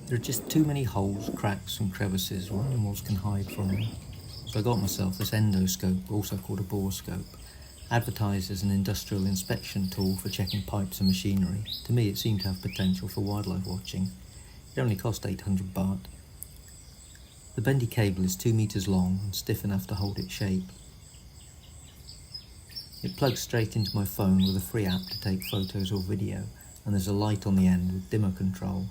There are just too many holes, cracks and crevices where animals can hide from me. So I got myself this endoscope, also called a borescope, advertised as an industrial inspection tool for checking pipes and machinery. To me it seemed to have potential for wildlife watching. It only cost 800 baht. The bendy cable is 2 meters long and stiff enough to hold its shape. It plugs straight into my phone with a free app to take photos or video, and there's a light on the end with dimmer control.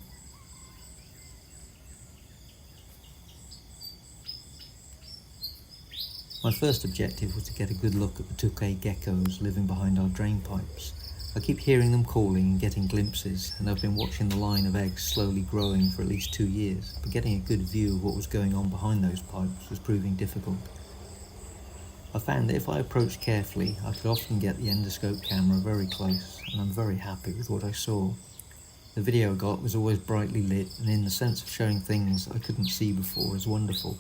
My first objective was to get a good look at the tokay geckos living behind our drain pipes. I keep hearing them calling and getting glimpses, and I've been watching the line of eggs slowly growing for at least 2 years, but getting a good view of what was going on behind those pipes was proving difficult. I found that if I approached carefully, I could often get the endoscope camera very close, and I'm very happy with what I saw. The video I got was always brightly lit, and in the sense of showing things I couldn't see before is wonderful.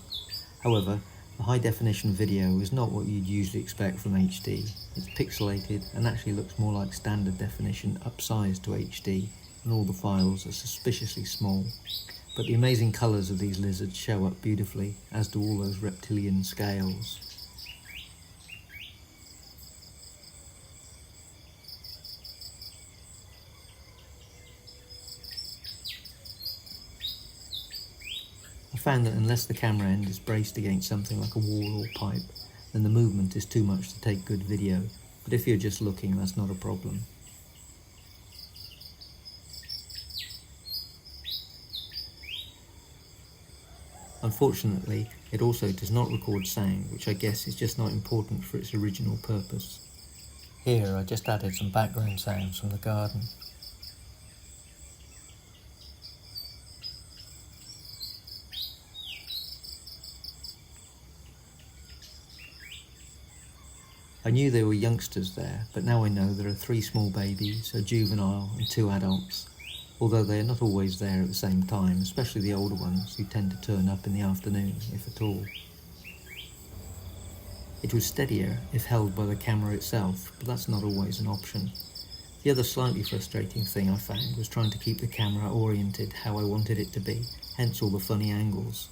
However, the high-definition video is not what you'd usually expect from HD. It's pixelated and actually looks more like standard definition upsized to HD, and all the files are suspiciously small. But the amazing colours of these lizards show up beautifully, as do all those reptilian scales. I found that unless the camera end is braced against something like a wall or pipe, then the movement is too much to take good video, but if you're just looking, that's not a problem. Unfortunately, it also does not record sound, which I guess is just not important for its original purpose. Here I just added some background sounds from the garden. I knew there were youngsters there, but now I know there are 3 small babies, a juvenile and 2 adults, although they are not always there at the same time, especially the older ones who tend to turn up in the afternoon, if at all. It was steadier if held by the camera itself, but that's not always an option. The other slightly frustrating thing I found was trying to keep the camera oriented how I wanted it to be, hence all the funny angles.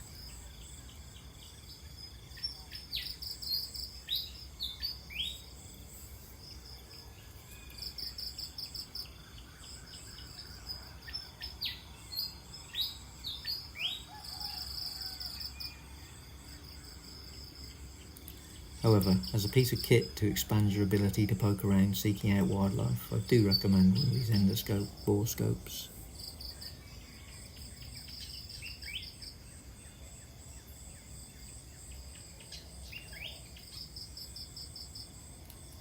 However, as a piece of kit to expand your ability to poke around seeking out wildlife, I do recommend one of these endoscope borescopes.